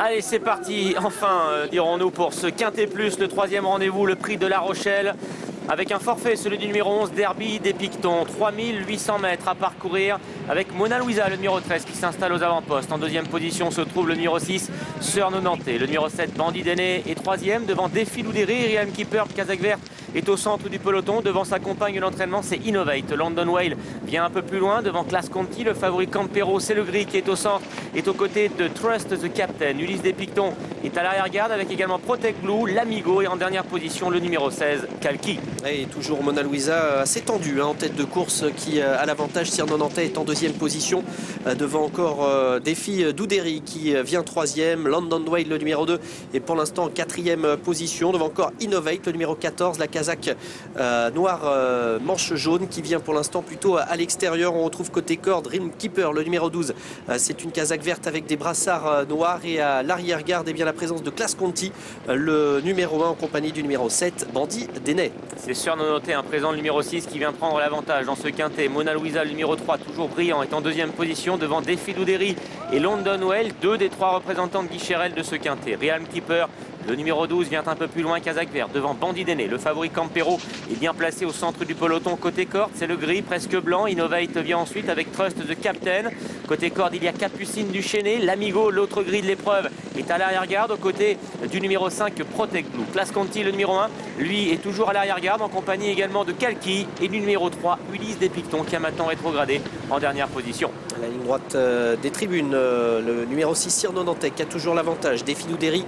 Allez, c'est parti, enfin, dirons-nous, pour ce Quintet Plus, le troisième rendez-vous, le prix de La Rochelle. Avec un forfait, celui du numéro 11, Derby des Pictons. 3800 mètres à parcourir avec Mona Luisa, le numéro 13, qui s'installe aux avant-postes. En deuxième position se trouve le numéro 6, Sœur Nonantais. Le numéro 7, Bandit d'Aîné, est troisième devant Défi Loudéry. Riam Keeper, Kazakh Vert, est au centre du peloton. Devant sa compagne d'entraînement, c'est Innovate. London Whale vient un peu plus loin. Devant Class Conti, le favori Campero, c'est le gris qui est au centre, est aux côtés de Trust the Captain. Ulysse des Pictons est à l'arrière-garde avec également Protect Blue, l'Amigo et en dernière position le numéro 16, Kalki. Et toujours Mona Luisa assez tendu en tête de course qui a l'avantage. Sœur Nonantais est en deuxième position devant encore Défi Doudéry qui vient troisième. London Whale le numéro 2 est pour l'instant en quatrième position devant encore Innovate le numéro 14, la Kazakh noire manche jaune qui vient pour l'instant plutôt à l'extérieur. On retrouve côté corde Dream Keeper le numéro 12, c'est une Kazakh verte avec des brassards noirs et à l'arrière-garde et bien la présence de Class Conti le numéro 1 en compagnie du numéro 7, Bandit d'Aîné. C'est Sœur Nonantais, un présent le numéro 6 qui vient prendre l'avantage dans ce quintet. Mona Luisa, le numéro 3, toujours brillant, est en deuxième position devant Défi Doudéry et London Whale, deux des trois représentants de Guicherel de ce quintet. Realm Keeper, le numéro 12, vient un peu plus loin, Kazakh Vert devant Bandit d'Aîné. Le favori Campero est bien placé au centre du peloton. Côté corde, c'est le gris, presque blanc. Innovate vient ensuite avec Trust the Captain. Côté corde, il y a Capucine du Chesnay. L'Amigo, l'autre gris de l'épreuve, est à l'arrière-garde aux côtés du numéro 5, Protect Blue. Class Conti, le numéro 1, lui est toujours à l'arrière-garde en compagnie également de Kalki et du numéro 3, Ulysse des Pictons, qui a maintenant rétrogradé en dernière position. La ligne droite des tribunes, le numéro 6, Sœur Nonantais qui a toujours l'avantage. Défi Doudéry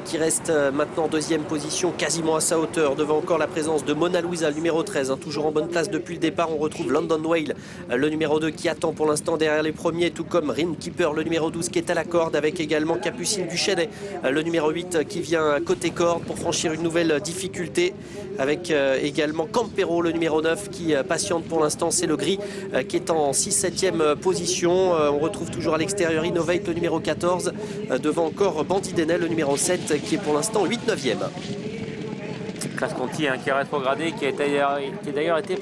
qui reste maintenant en deuxième position, quasiment à sa hauteur. Devant encore la présence de Mona Luisa, le numéro 13, toujours en bonne place depuis le départ. On retrouve London Whale, le numéro 2, qui attend pour l'instant derrière les premiers, tout comme Rim Keeper, le numéro 12, qui est à la corde, avec également Capucine du Chesnay, le numéro 8, qui vient côté corde pour franchir une nouvelle difficulté. Avec également Campero, le numéro 9, qui patiente pour l'instant. C'est le gris qui est en 6-7e position. On retrouve toujours à l'extérieur Innovate, le numéro 14, devant encore Bandit d'Aîné, le numéro 7, qui est pour l'instant 8-9e. Class Conti qui a rétrogradé, qui a d'ailleurs été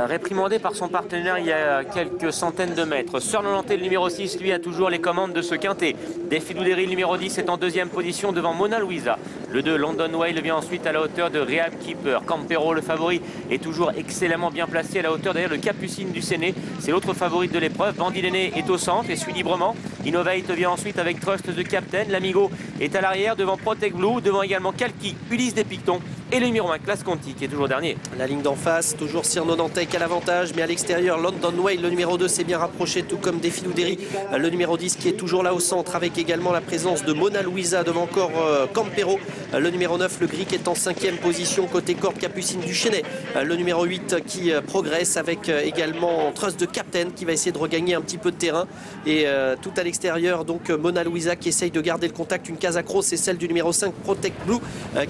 réprimandé par son partenaire il y a quelques centaines de mètres. Sœur Nonantais, le numéro 6, lui a toujours les commandes de ce quintet. Défi Doudéry, le numéro 10, est en deuxième position devant Mona Luisa. Le 2, London Whale, vient ensuite à la hauteur de Realm Keeper. Campero, le favori, est toujours excellemment bien placé à la hauteur d'ailleurs de Capucine du Chesnay. C'est l'autre favori de l'épreuve. Bandit d'Aîné est au centre et suit librement. Innovate vient ensuite avec Trust the Captain. L'Amigo est à l'arrière devant Protect Blue, devant également Kalki, Ulysse des Pictons et le numéro 1, Class Conti, qui est toujours dernier. La ligne d'en face, toujours Sœur Nonantais qui a l'avantage, mais à l'extérieur, London Whale, le numéro 2, s'est bien rapproché, tout comme Défi Doudéry, le numéro 10, qui est toujours là au centre, avec également la présence de Mona Luisa, devant encore Campero, le numéro 9, le gris, qui est en 5e position, côté corde, Capucine du Chesnay, le numéro 8, qui progresse, avec également Trust the Captain, qui va essayer de regagner un petit peu de terrain, et tout à l'extérieur, donc Mona Luisa, qui essaye de garder le contact. Une Kazakh Rose, c'est celle du numéro 5, Protect Blue,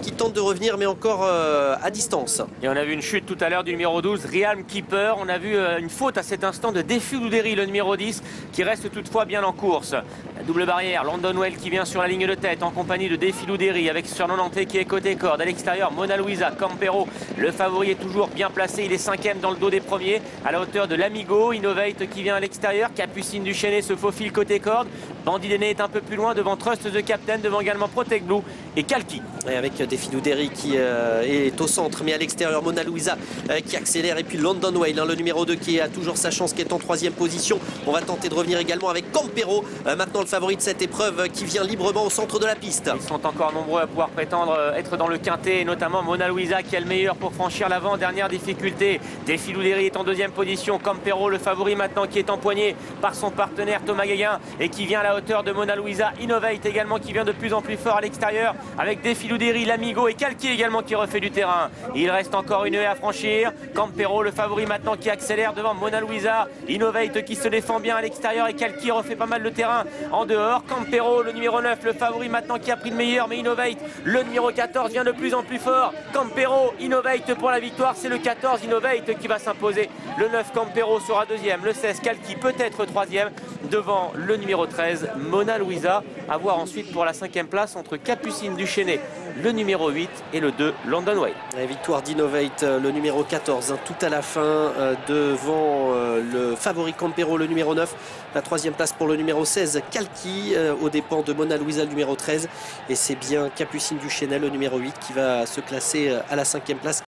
qui tente de revenir, mais encore à distance. Et on a vu une chute tout à l'heure du numéro 12, Realm Keeper. On a vu une faute à cet instant de Défi Doudéry, le numéro 10, qui reste toutefois bien en course. La double barrière, London Whale qui vient sur la ligne de tête en compagnie de Défi Doudéry, avec Sœur Nonantais qui est côté corde. À l'extérieur, Mona Luisa, Campero, le favori, est toujours bien placé. Il est 5e dans le dos des premiers, à la hauteur de l'Amigo. Innovate qui vient à l'extérieur, Capucine du Chesnay se faufile côté corde. Bandit d'Aîné est un peu plus loin devant Trust the Captain, devant également Protect Blue et Kalki. Et avec Défi Doudéry qui est au centre, mais à l'extérieur, Mona Luisa qui accélère, et puis London Whale, le numéro 2, qui a toujours sa chance, qui est en 3e position. On va tenter de revenir également avec Campero, maintenant le favori de cette épreuve, qui vient librement au centre de la piste. Ils sont encore nombreux à pouvoir prétendre être dans le quintet, et notamment Mona Luisa qui est le meilleur pour franchir l'avant. Dernière difficulté, Défi Doudéry est en 2e position. Campero, le favori maintenant, qui est empoigné par son partenaire Thomas Guéguin et qui vient à la hauteur de Mona Luisa. Innovate également qui vient de plus en plus fort à l'extérieur, avec Défi Doudéry, l'Amigo et Kalki également qui refait du terrain. Il reste encore une haie à franchir. Campero, le favori maintenant, qui accélère devant Mona Luisa. Innovate qui se défend bien à l'extérieur et Kalki refait pas mal le terrain en dehors. Campero, le numéro 9, le favori maintenant, qui a pris le meilleur, mais Innovate, le numéro 14, vient de plus en plus fort. Campero, Innovate pour la victoire. C'est le 14, Innovate, qui va s'imposer. Le 9, Campero, sera 2e. Le 16, Kalki peut-être 3e. devant le numéro 13, Mona Luisa. À voir ensuite pour la 5e place entre Capucine du Chesnay, le numéro 8 et le 2, London Way. La victoire d'Innovate, le numéro 14, tout à la fin devant le favori Campero, le numéro 9. La 3e place pour le numéro 16, Kalki, aux dépens de Mona Luisa, le numéro 13. Et c'est bien Capucine du Chesnay, le numéro 8, qui va se classer à la 5e place.